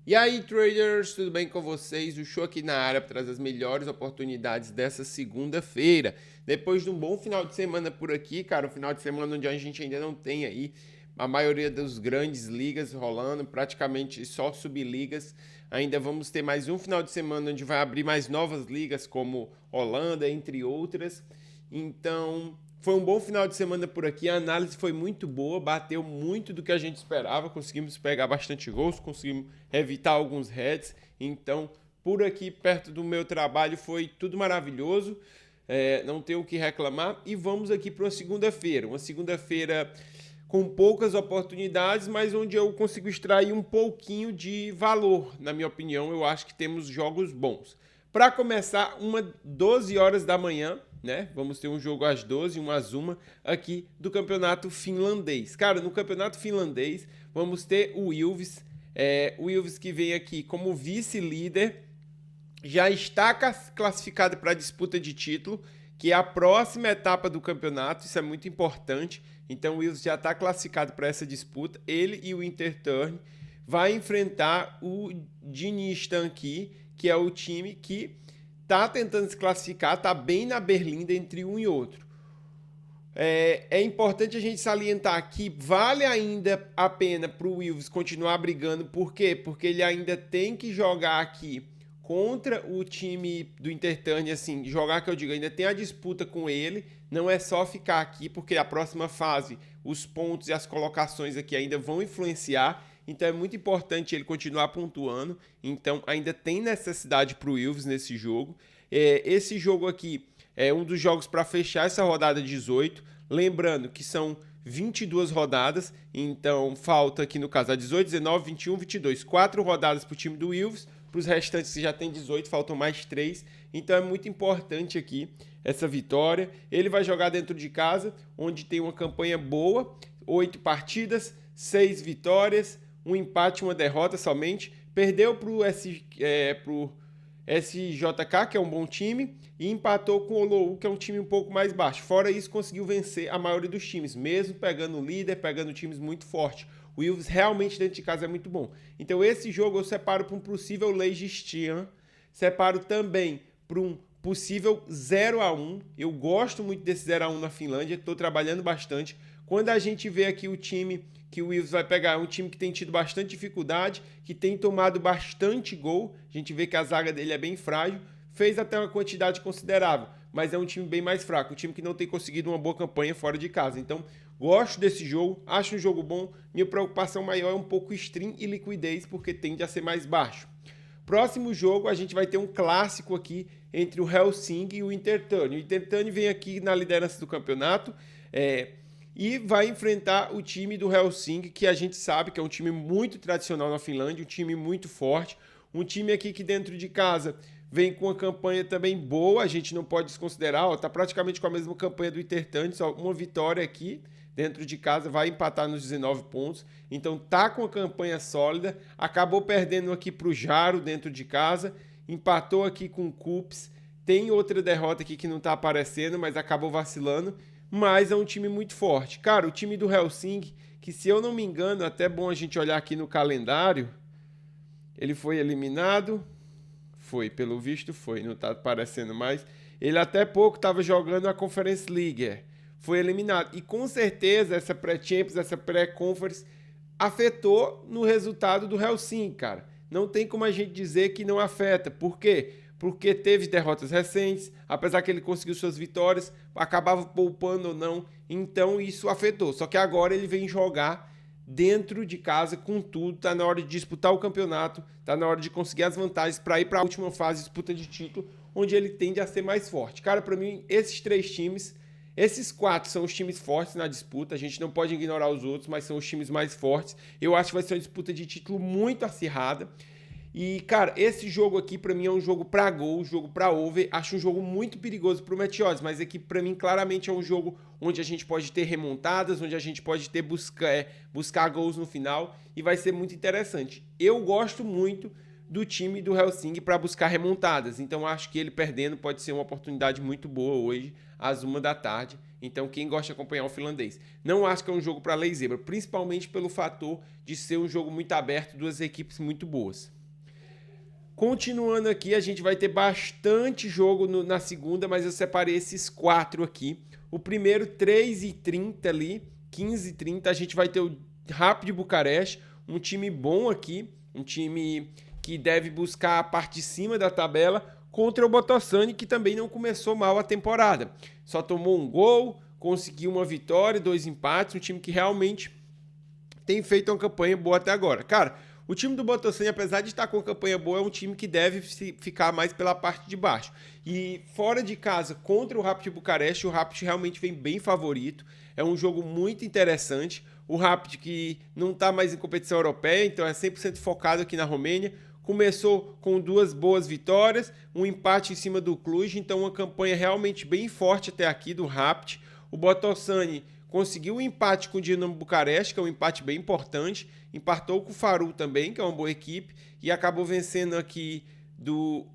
E aí, traders, tudo bem com vocês? O show aqui na área para trazer as melhores oportunidades dessa segunda-feira. Depois de um bom final de semana por aqui, cara, um final de semana onde a gente ainda não tem aí a maioria dos grandes ligas rolando, praticamente só subligas. Ainda vamos ter mais um final de semana onde vai abrir mais novas ligas, como Holanda, entre outras. Então, foi um bom final de semana por aqui. A análise foi muito boa, bateu muito do que a gente esperava. Conseguimos pegar bastante gols, conseguimos evitar alguns heads. Então, por aqui, perto do meu trabalho, foi tudo maravilhoso. Não tenho o que reclamar. E vamos aqui para uma segunda-feira. Uma segunda-feira com poucas oportunidades, mas onde eu consigo extrair um pouquinho de valor. Na minha opinião, eu acho que temos jogos bons. Para começar, 12 horas da manhã, né? Vamos ter um jogo às 12, um às 1 aqui do campeonato finlandês. Cara, no campeonato finlandês, vamos ter o Ilves. O Ilves que vem aqui como vice-líder, já está classificado para a disputa de título, que é a próxima etapa do campeonato. Isso é muito importante. Então o Ilves já está classificado para essa disputa. Ele e o Interturn vai enfrentar o Dynasty aqui, que é o time que está tentando se classificar, está bem na berlinda entre um e outro. É importante a gente salientar que vale ainda a pena para o Ilves continuar brigando. Por quê? Porque ele ainda tem que jogar aqui contra o time do Interturn, assim, jogar que eu digo, ainda tem a disputa com ele, não é só ficar aqui, porque a próxima fase, os pontos e as colocações aqui ainda vão influenciar, então é muito importante ele continuar pontuando, então ainda tem necessidade para o Ilves nesse jogo. Esse jogo aqui é um dos jogos para fechar essa rodada 18, lembrando que são 22 rodadas, então falta aqui no caso a 18, 19, 21, 22, 4 rodadas para o time do Ilves. Para os restantes que já tem 18, faltam mais 3. Então é muito importante aqui essa vitória. Ele vai jogar dentro de casa, onde tem uma campanha boa, 8 partidas, 6 vitórias, um empate e uma derrota somente. Perdeu para o SJK, que é um bom time, e empatou com o Olou, que é um time um pouco mais baixo. Fora isso, conseguiu vencer a maioria dos times, mesmo pegando o líder, pegando times muito fortes. O Ilves realmente dentro de casa é muito bom. Então esse jogo eu separo para um possível Legistian, separo também para um possível 0-1. Eu gosto muito desse 0-1 na Finlândia, estou trabalhando bastante. Quando a gente vê aqui o time que o Ilves vai pegar, é um time que tem tido bastante dificuldade, que tem tomado bastante gol, a gente vê que a zaga dele é bem frágil, fez até uma quantidade considerável, mas é um time bem mais fraco, um time que não tem conseguido uma boa campanha fora de casa. Então, gosto desse jogo, acho um jogo bom. Minha preocupação maior é um pouco stream e liquidez, porque tende a ser mais baixo. Próximo jogo, a gente vai ter um clássico aqui entre o Helsinki e o Interturn. O Interturn vem aqui na liderança do campeonato e vai enfrentar o time do Helsinki, que a gente sabe que é um time muito tradicional na Finlândia, um time muito forte, um time aqui que dentro de casa vem com uma campanha também boa, a gente não pode desconsiderar, está praticamente com a mesma campanha do Interturn, só uma vitória aqui dentro de casa, vai empatar nos 19 pontos, então tá com a campanha sólida, acabou perdendo aqui para o Jaro dentro de casa, empatou aqui com o Cups, tem outra derrota aqui que não tá aparecendo, mas acabou vacilando, mas é um time muito forte. Cara, o time do Helsinki, que se eu não me engano, até bom a gente olhar aqui no calendário, ele foi eliminado, foi, pelo visto foi, não tá aparecendo mais. Ele até pouco estava jogando a Conference League, foi eliminado. E com certeza essa pré-Champions, essa pré-Conference afetou no resultado do Helsinki, cara. Não tem como a gente dizer que não afeta. Por quê? Porque teve derrotas recentes, apesar que ele conseguiu suas vitórias, acabava poupando ou não, então isso afetou. Só que agora ele vem jogar dentro de casa com tudo, tá na hora de disputar o campeonato, tá na hora de conseguir as vantagens para ir para a última fase de disputa de título, onde ele tende a ser mais forte. Cara, para mim, esses 3 times, esses 4 são os times fortes na disputa, a gente não pode ignorar os outros, mas são os times mais fortes. Eu acho que vai ser uma disputa de título muito acirrada. E, cara, esse jogo aqui pra mim é um jogo pra gol, um jogo pra over. Acho um jogo muito perigoso pro Match Odds, mas aqui pra mim claramente é um jogo onde a gente pode ter remontadas, onde a gente pode ter buscar gols no final e vai ser muito interessante. Eu gosto muito do time do Helsinki para buscar remontadas, então acho que ele perdendo pode ser uma oportunidade muito boa hoje às 1 da tarde Então, quem gosta de acompanhar o finlandês. Não acho que é um jogo para lei zebra, principalmente pelo fator de ser um jogo muito aberto, duas equipes muito boas. Continuando aqui, a gente vai ter bastante jogo na segunda, mas eu separei esses 4 aqui. O primeiro, 3h30 ali, 15h30, a gente vai ter o Rapid Bucareste, um time bom aqui, um time que deve buscar a parte de cima da tabela, contra o Botoçani, que também não começou mal a temporada. Só tomou um gol, conseguiu uma vitória, 2 empates, um time que realmente tem feito uma campanha boa até agora. Cara, o time do Botoçani, apesar de estar com uma campanha boa, é um time que deve ficar mais pela parte de baixo. E fora de casa, contra o Rapid Bucareste, o Rapid realmente vem bem favorito. É um jogo muito interessante. O Rapid que não está mais em competição europeia, então é 100% focado aqui na Romênia. Começou com 2 boas vitórias, um empate em cima do Cluj, então uma campanha realmente bem forte até aqui do Rapid. O Botoçani conseguiu um empate com o Dinamo Bucareste, que é um empate bem importante. Empatou com o Faru também, que é uma boa equipe. E acabou vencendo aqui do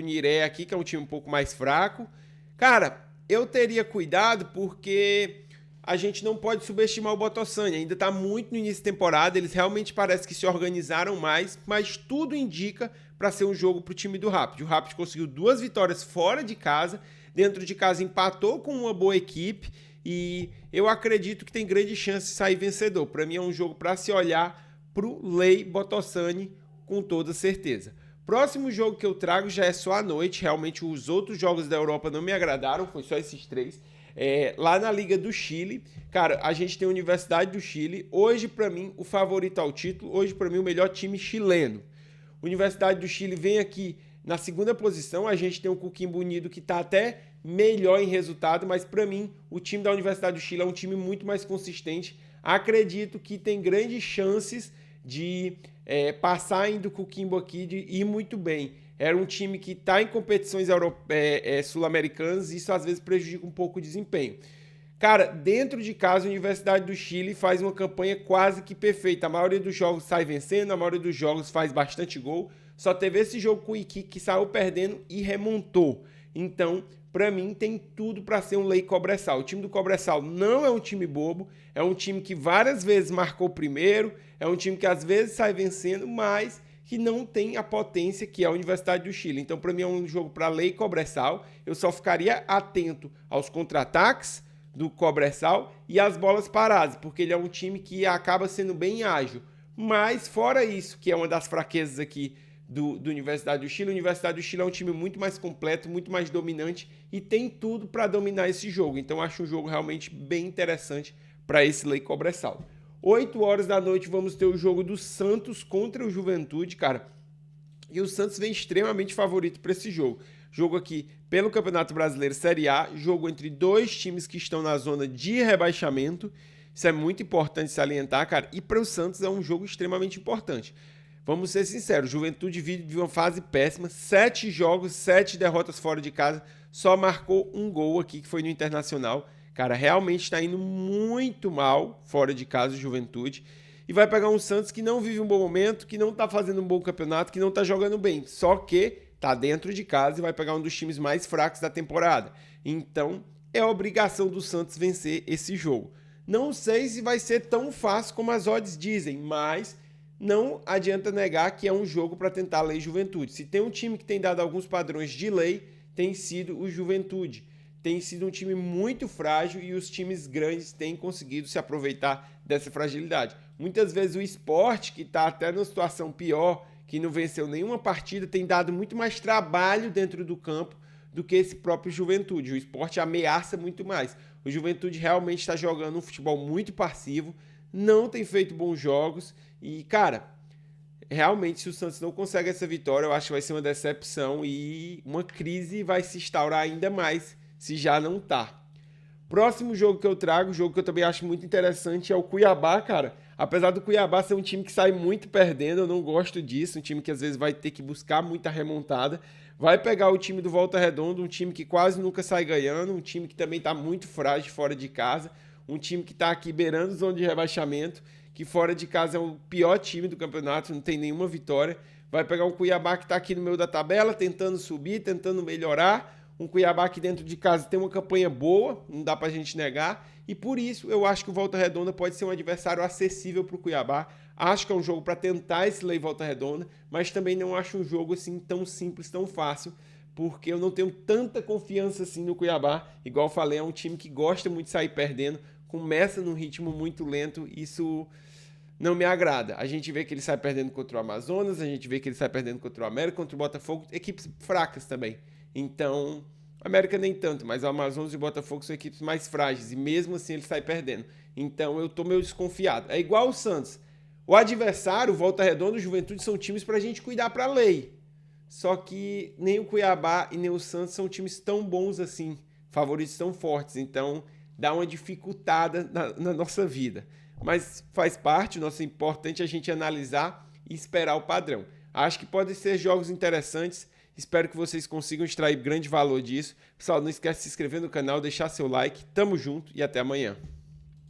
Niré aqui, que é um time um pouco mais fraco. Cara, eu teria cuidado porque a gente não pode subestimar o Botoçani. Ainda está muito no início da temporada. Eles realmente parece que se organizaram mais. Mas tudo indica para ser um jogo para o time do Rapid. O Rapid conseguiu 2 vitórias fora de casa. Dentro de casa empatou com uma boa equipe. E eu acredito que tem grande chance de sair vencedor. Para mim é um jogo para se olhar para o Lei Botoçani com toda certeza. Próximo jogo que eu trago já é só à noite. Realmente os outros jogos da Europa não me agradaram, foi só esses 3. Lá na Liga do Chile, cara, a gente tem a Universidade do Chile. Hoje, para mim, o favorito ao título. Hoje, para mim, o melhor time chileno. Universidade do Chile vem aqui na segunda posição. A gente tem o Coquimbo Unido que está até melhor em resultado, mas para mim o time da Universidade do Chile é um time muito mais consistente. Acredito que tem grandes chances de passar ainda o Coquimbo aqui, de ir muito bem. Era um time que está em competições sul-americanas e isso às vezes prejudica um pouco o desempenho. Cara, dentro de casa, a Universidade do Chile faz uma campanha quase que perfeita. A maioria dos jogos sai vencendo, a maioria dos jogos faz bastante gol. Só teve esse jogo com o Iquique que saiu perdendo e remontou. Então, para mim, tem tudo para ser um Lei Cobressal. O time do Cobressal não é um time bobo, é um time que várias vezes marcou primeiro, é um time que às vezes sai vencendo, mas que não tem a potência que é a Universidade do Chile. Então, para mim, é um jogo para Lei Cobressal. Eu só ficaria atento aos contra-ataques do Cobressal e às bolas paradas, porque ele é um time que acaba sendo bem ágil. Mas, fora isso, que é uma das fraquezas aqui do Universidade do Chile. A Universidade do Chile é um time muito mais completo, muito mais dominante e tem tudo para dominar esse jogo. Então acho um jogo realmente bem interessante para esse Lei Cobressal. 8 horas da noite vamos ter o jogo do Santos contra o Juventude, cara. E o Santos vem extremamente favorito para esse jogo. Jogo aqui pelo Campeonato Brasileiro Série A, jogo entre 2 times que estão na zona de rebaixamento. Isso é muito importante salientar, cara. E para o Santos é um jogo extremamente importante. Vamos ser sinceros, Juventude vive uma fase péssima, 7 jogos, 7 derrotas fora de casa, só marcou um gol aqui que foi no Internacional. Cara, realmente está indo muito mal fora de casa o Juventude. E vai pegar um Santos que não vive um bom momento, que não está fazendo um bom campeonato, que não está jogando bem. Só que está dentro de casa e vai pegar um dos times mais fracos da temporada. Então, é obrigação do Santos vencer esse jogo. Não sei se vai ser tão fácil como as odds dizem, mas não adianta negar que é um jogo para tentar Lei Juventude. Se tem um time que tem dado alguns padrões de lei, tem sido o Juventude. Tem sido um time muito frágil e os times grandes têm conseguido se aproveitar dessa fragilidade. Muitas vezes o Sport, que está até numa situação pior, que não venceu nenhuma partida, tem dado muito mais trabalho dentro do campo do que esse próprio Juventude. O Sport ameaça muito mais. O Juventude realmente está jogando um futebol muito passivo, não tem feito bons jogos e, cara, realmente se o Santos não consegue essa vitória, eu acho que vai ser uma decepção e uma crise vai se instaurar ainda mais se já não tá. Próximo jogo que eu trago, jogo que eu também acho muito interessante, é o Cuiabá, cara. Apesar do Cuiabá ser um time que sai muito perdendo, eu não gosto disso, um time que às vezes vai ter que buscar muita remontada. Vai pegar o time do Volta Redonda, um time que quase nunca sai ganhando, um time que também está muito frágil fora de casa, um time que está aqui beirando zona de rebaixamento, que fora de casa é o pior time do campeonato, não tem nenhuma vitória. Vai pegar um Cuiabá que está aqui no meio da tabela, tentando subir, tentando melhorar. Um Cuiabá que dentro de casa tem uma campanha boa, não dá pra gente negar, e por isso eu acho que o Volta Redonda pode ser um adversário acessível pro Cuiabá. Acho que é um jogo para tentar esse lei Volta Redonda, mas também não acho um jogo assim tão simples, tão fácil, porque eu não tenho tanta confiança assim no Cuiabá. Igual eu falei, é um time que gosta muito de sair perdendo, começa num ritmo muito lento, isso não me agrada. A gente vê que ele sai perdendo contra o Amazonas, a gente vê que ele sai perdendo contra o América, contra o Botafogo, equipes fracas também. Então, América nem tanto, mas o Amazonas e o Botafogo são equipes mais frágeis, e mesmo assim ele sai perdendo. Então eu tô meio desconfiado. É igual o Santos. O adversário, o Volta Redonda e o Juventude são times pra gente cuidar pra lei. Só que nem o Cuiabá e nem o Santos são times tão bons assim, favoritos tão fortes. Então dá uma dificultada na nossa vida. Mas faz parte, o nosso importante é a gente analisar e esperar o padrão. Acho que podem ser jogos interessantes. Espero que vocês consigam extrair grande valor disso. Pessoal, não esquece de se inscrever no canal, deixar seu like. Tamo junto e até amanhã.